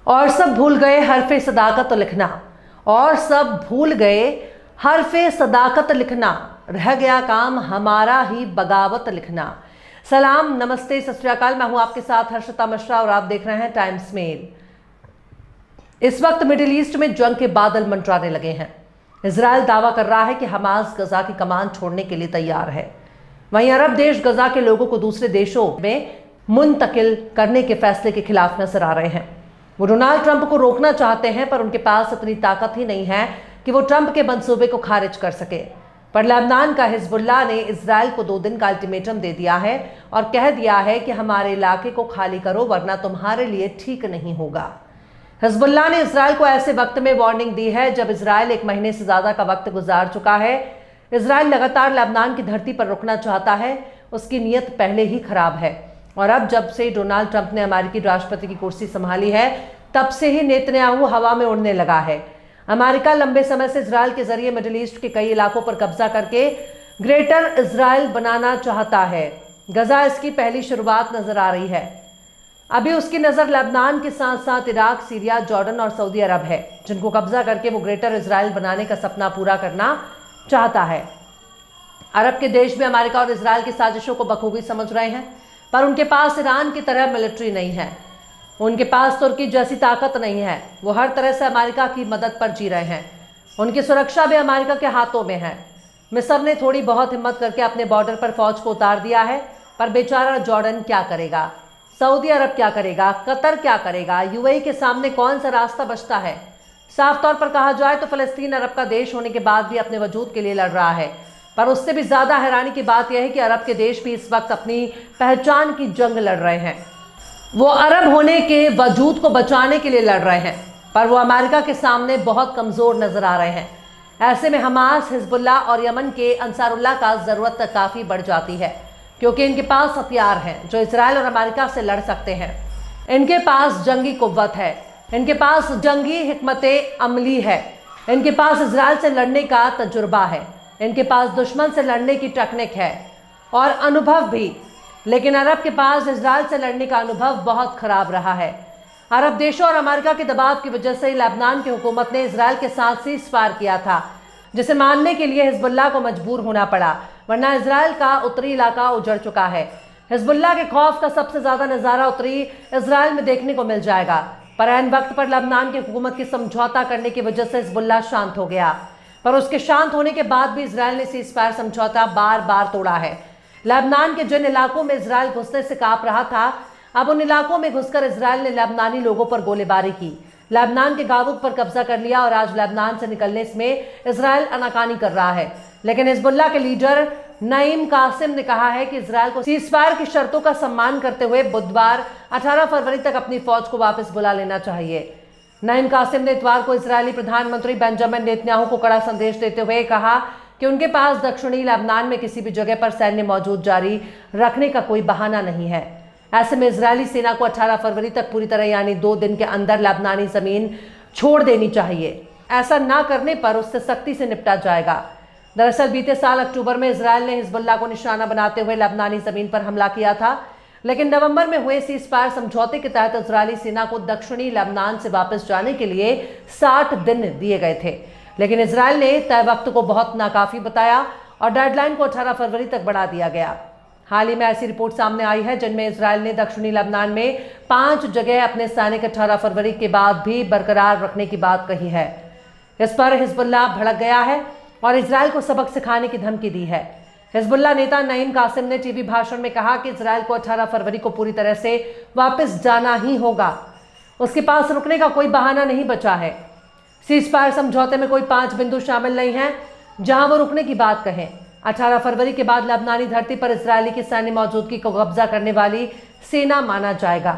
और सब भूल गए हरफे सदाकत लिखना, और सब भूल गए हरफे सदाकत लिखना, रह गया काम हमारा ही बगावत लिखना। सलाम, नमस्ते, सत श्री अकाल। मैं हूं आपके साथ हर्षिता मिश्रा और आप देख रहे हैं टाइम्स मेल। इस वक्त मिडिल ईस्ट में जंग के बादल मंडराने लगे हैं। इजराइल दावा कर रहा है कि हमास गजा की कमान छोड़ने के लिए तैयार है। वहीं अरब देश गजा के लोगों को दूसरे देशों में मुंतकिल करने के फैसले के खिलाफ नजर आ रहे हैं। वो डोनाल्ड ट्रंप को रोकना चाहते हैं, पर उनके पास इतनी ताकत ही नहीं है कि वो ट्रंप के मंसूबे को खारिज कर सके। पर लेबनान का हिजबुल्लाह ने इजराइल को 2 दिन का अल्टीमेटम दे दिया है और कह दिया है कि हमारे इलाके को खाली करो वरना तुम्हारे लिए ठीक नहीं होगा। हिजबुल्लाह ने इजराइल को ऐसे वक्त में वार्निंग दी है जब इजराइल 1 महीने से ज्यादा का वक्त गुजार चुका है। इजराइल लगातार लेबनान की धरती पर रुकना चाहता है, उसकी नीयत पहले ही खराब है। और अब जब से डोनाल्ड ट्रंप ने अमेरिकी राष्ट्रपति की कुर्सी संभाली है, तब से ही नेतन्याहू हवा में उड़ने लगा है। अमेरिका लंबे समय से इजराइल के जरिए मिडिल ईस्ट के कई इलाकों पर कब्जा करके ग्रेटर इजराइल बनाना चाहता है। गजा इसकी पहली शुरुआत नजर आ रही है। अभी उसकी नजर लेबनान के साथ साथ इराक, सीरिया, जॉर्डन और सऊदी अरब है, जिनको कब्जा करके वो ग्रेटर इजराइल बनाने का सपना पूरा करना चाहता है। अरब के देश भी अमेरिका और इजराइल की साजिशों को बखूबी समझ रहे हैं, पर उनके पास ईरान की तरह मिलिट्री नहीं है, उनके पास तुर्की जैसी ताकत नहीं है। वो हर तरह से अमेरिका की मदद पर जी रहे हैं। उनकी सुरक्षा भी अमेरिका के हाथों में है। मिस्र ने थोड़ी बहुत हिम्मत करके अपने बॉर्डर पर फौज को उतार दिया है, पर बेचारा जॉर्डन क्या करेगा, सऊदी अरब क्या करेगा, कतर क्या करेगा, यूएई के सामने कौन सा रास्ता बचता है। साफ तौर पर कहा जाए तो फलस्तीन अरब का देश होने के बाद भी अपने वजूद के लिए लड़ रहा है, पर उससे भी ज्यादा हैरानी की बात यह है कि अरब के देश भी इस वक्त अपनी पहचान की जंग लड़ रहे हैं। वो अरब होने के वजूद को बचाने के लिए लड़ रहे हैं, पर वो अमेरिका के सामने बहुत कमजोर नजर आ रहे हैं। ऐसे में हमास, हिजबुल्लाह और यमन के अंसारुल्लाह का जरूरत काफी बढ़ जाती है, क्योंकि इनके पास हथियार हैं जो इजराइल और अमेरिका से लड़ सकते हैं। इनके पास जंगी कुव्वत है, इनके पास जंगी हिकमते अमली है, इनके पास इजराइल से लड़ने का तजुर्बा है, इनके पास दुश्मन से लड़ने की टेक्निक है और अनुभव भी। लेकिन अरब के पास इजराइल से लड़ने का अनुभव बहुत खराब रहा है। अरब देशों और अमेरिका के दबाव की वजह से लेबनान की हुकूमत ने इजराइल के साथ सीज़फायर किया था, जिसे मानने के लिए हिजबुल्लाह को मजबूर होना पड़ा, वरना इजराइल का उत्तरी इलाका उजड़ चुका है। हिजबुल्लाह के खौफ का सबसे ज्यादा नजारा उत्तरी इजराइल में देखने को मिल जाएगा, पर ऐन वक्त पर लेबनान की हुकूमत की समझौता करने की वजह से हिजबुल्लाह शांत हो गया। पर उसके शांत होने के बाद भी इजराइल ने सीज़फायर समझौता बार बार तोड़ा है। लेबनान के जिन इलाकों में इजराइल घुसने से कांप रहा था, अब उन इलाकों में घुसकर इजराइल ने लेबनानी लोगों पर गोलीबारी की, लेबनान के गावुक पर कब्जा कर लिया और आज लेबनान से निकलने में इजराइल आनाकानी कर रहा है। लेकिन हिजबुल्लाह के लीडर नईम कासिम ने कहा है कि इजराइल को सीज़फायर की शर्तों का सम्मान करते हुए बुधवार 18 फरवरी तक अपनी फौज को वापस बुला लेना चाहिए। नईम कासिम ने इतवार को इजरायली प्रधानमंत्री बेंजामिन नेतन्याहू को कड़ा संदेश देते हुए कहा कि उनके पास दक्षिणी लेबनान में किसी भी जगह पर सैन्य मौजूद जारी रखने का कोई बहाना नहीं है। ऐसे में इजरायली सेना को 18 फरवरी तक पूरी तरह यानी 2 दिन के अंदर लेबनानी जमीन छोड़ देनी चाहिए। ऐसा ना करने पर उससे सख्ती से निपटा जाएगा। दरअसल बीते साल अक्टूबर में इजराइल ने हिजबुल्लाह को निशाना बनाते हुए लेबनानी जमीन पर हमला किया था, लेकिन नवंबर में हुए सीज़फायर समझौते के तहत इजरायली सेना को दक्षिणी लेबनान से वापस जाने के लिए 60 दिन दिए गए थे। लेकिन इजराइल ने तय वक्त को बहुत नाकाफी बताया और डेडलाइन को 18 फरवरी तक बढ़ा दिया गया। हाल ही में ऐसी रिपोर्ट सामने आई है जिनमें इजराइल ने दक्षिणी लेबनान में 5 जगह अपने सैनिक 18 फरवरी के बाद भी बरकरार रखने की बात कही है। इस पर हिजबुल्लाह भड़क गया है और इजराइल को सबक सिखाने की धमकी दी है। हिजबुल्लाह नेता नईम कासिम ने टीवी भाषण में कहा कि इजराइल को 18 फरवरी को पूरी तरह से वापस जाना ही होगा, उसके पास रुकने का कोई बहाना नहीं बचा है। सीज़फायर समझौते में कोई 5 बिंदु शामिल नहीं है जहां वो रुकने की बात कहें। 18 फरवरी के बाद लेबनानी धरती पर इजरायली की सैन्य मौजूदगी को कब्जा करने वाली सेना माना जाएगा।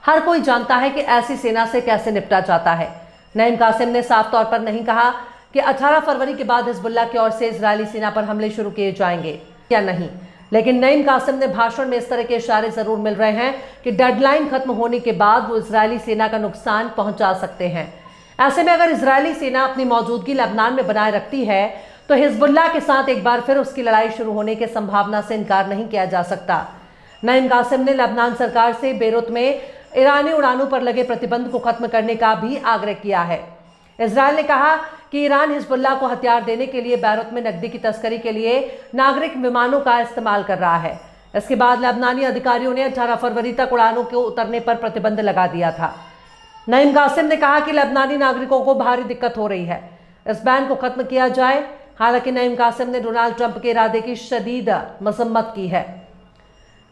हर कोई जानता है कि ऐसी सेना से कैसे निपटा जाता है। नईम कासिम ने साफ तौर पर नहीं कहा कि 18 फरवरी के बाद हिजबुल्लाह की ओर से इजरायली सेना पर हमले शुरू किए जाएंगे या नहीं, लेकिन नईम कासिम ने भाषण में इस तरह के इशारे जरूर मिल रहे हैं कि डेडलाइन खत्म होने के बाद वो इजरायली सेना का नुकसान पहुंचा सकते हैं। ऐसे में अगर इजरायली सेना अपनी मौजूदगी लेबनान में बनाए रखती है तो हिजबुल्लाह के साथ एक बार फिर उसकी लड़ाई शुरू होने की संभावना से इनकार नहीं किया जा सकता। नईम कासिम ने लेबनान सरकार से बेरूत में ईरानी उड़ानों पर लगे प्रतिबंध को खत्म करने का भी आग्रह किया है। इजरायल ने कहा कि ईरान हिजबुल्लाह को हथियार देने के लिए बैरूत में नकदी की तस्करी के लिए नागरिक विमानों का इस्तेमाल कर रहा है। इसके बाद लेबनानी अधिकारियों ने 18 फरवरी तक उड़ानों के उतरने पर प्रतिबंध लगा दिया था। नईम कासिम ने कहा कि लेबनानी नागरिकों को भारी दिक्कत हो रही है, इस बैन को खत्म किया जाए। हालांकि नईम कासिम ने डोनाल्ड ट्रंप के इरादे की शदीद मजम्मत की है,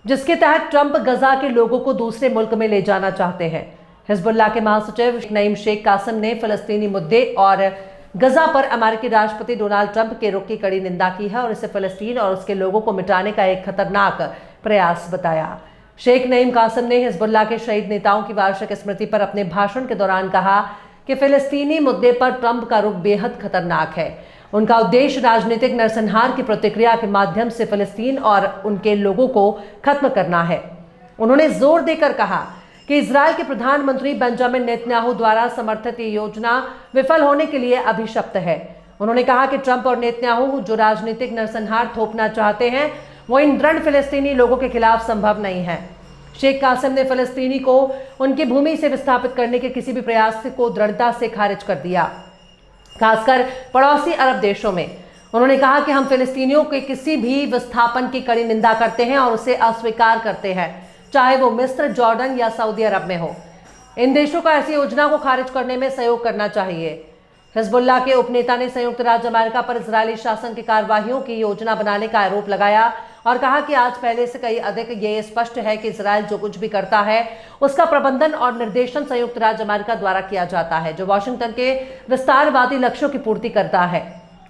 जिसके तहत ट्रंप गजा के लोगों को दूसरे मुल्क में ले जाना चाहते हैं। हिजबुल्लाह के महासचिव नईम शेख कासिम ने फिलिस्तीनी मुद्दे और गजा पर अमेरिकी राष्ट्रपति डोनाल्ड ट्रंप के रुख की कड़ी निंदा की है और इसे फिलिस्तीन और उसके लोगों को मिटाने का एक खतरनाक प्रयास बताया। शेख नईम कासिम ने हिजबुल्लाह के शहीद नेताओं की वार्षिक स्मृति पर अपने भाषण के दौरान कहा कि फिलिस्तीनी मुद्दे पर ट्रंप का रुख बेहद खतरनाक है। उनका उद्देश्य राजनीतिक नरसंहार की प्रतिक्रिया के माध्यम से फिलिस्तीन और उनके लोगों को खत्म करना है। उन्होंने जोर देकर कहा कि इजरायल के प्रधानमंत्री बेंजामिन नेतन्याहू द्वारा समर्थित ये योजना विफल होने के लिए अभिशप्त है। उन्होंने कहा कि ट्रंप और नेतन्याहू जो राजनीतिक नरसंहार थोपना चाहते हैं वो इन दृढ़ फिलिस्तीनी लोगों के खिलाफ संभव नहीं है। शेख कासिम ने फिलिस्तीनी को उनकी भूमि से विस्थापित करने के किसी भी प्रयास को दृढ़ता से खारिज कर दिया, खासकर पड़ोसी अरब देशों में। उन्होंने कहा कि हम फिलिस्तीनियों के किसी भी विस्थापन की कड़ी निंदा करते हैं और उसे अस्वीकार करते हैं, चाहे वो मिस्र, जॉर्डन या सऊदी अरब में हो। इन देशों को ऐसी योजना को खारिज करने में सहयोग करना चाहिए। हिजबुल्लाह के उपनेता ने संयुक्त राज्य अमेरिका पर इजरायली शासन की कार्रवाइयों की योजना बनाने का आरोप लगाया और कहा कि आज पहले से कहीं अधिक ये स्पष्ट है कि इजरायल जो कुछ भी करता है उसका प्रबंधन और निर्देशन संयुक्त राज्य अमेरिका द्वारा किया जाता है, जो वाशिंगटन के विस्तारवादी लक्ष्यों की पूर्ति करता है।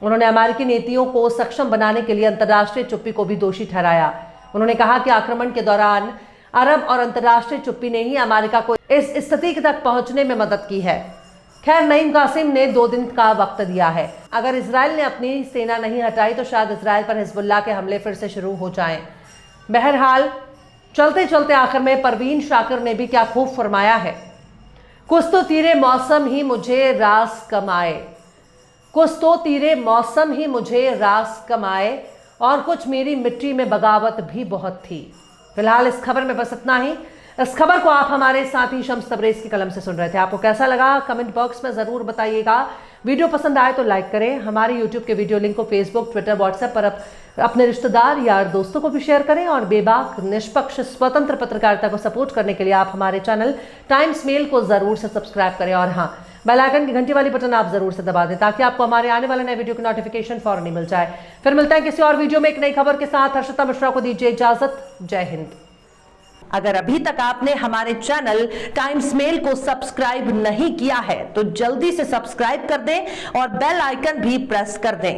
उन्होंने अमेरिकी नीतियों को सक्षम बनाने के लिए अंतर्राष्ट्रीय चुप्पी को भी दोषी ठहराया। उन्होंने कहा कि आक्रमण के दौरान अरब और अंतर्राष्ट्रीय चुप्पी ने ही अमेरिका को इस स्थिति तक पहुंचने में मदद की है। खैर, नईम कासिम ने 2 दिन का वक्त दिया है। अगर इजरायल ने अपनी सेना नहीं हटाई तो शायद इजरायल पर हिजबुल्लाह के हमले फिर से शुरू हो जाएं। बहरहाल, चलते चलते आखिर में परवीन शाकिर ने भी क्या खूब फरमाया है। कुछ तो तीरे मौसम ही मुझे रास कमाए, कुछ तो तीरे मौसम ही मुझे रास कमाए, और कुछ मेरी मिट्टी में बगावत भी बहुत थी। फिलहाल इस खबर में बस इतना ही। इस खबर को आप हमारे साथी शम्स तबरेज़ की कलम से सुन रहे थे। आपको कैसा लगा कमेंट बॉक्स में ज़रूर बताइएगा। वीडियो पसंद आए तो लाइक करें। हमारे यूट्यूब के वीडियो लिंक को फेसबुक, ट्विटर, व्हाट्सएप पर अपने रिश्तेदार, यार, दोस्तों को भी शेयर करें। और बेबाक, निष्पक्ष, स्वतंत्र पत्रकारिता को सपोर्ट करने के लिए आप हमारे चैनल टाइम्स मेल को ज़रूर से सब्सक्राइब करें। और हाँ, बेल आइकन की घंटी वाली बटन आप ज़रूर से दबा दें ताकि आपको हमारे आने वाले नए वीडियो की नोटिफिकेशन फौरन मिल जाए। फिर मिलता है किसी और वीडियो में एक नई खबर के साथ। हर्षिता मिश्रा को दीजिए इजाज़त। जय हिंद। अगर अभी तक आपने हमारे चैनल टाइम्स मेल को सब्सक्राइब नहीं किया है तो जल्दी से सब्सक्राइब कर दें और बेल आइकन भी प्रेस कर दें।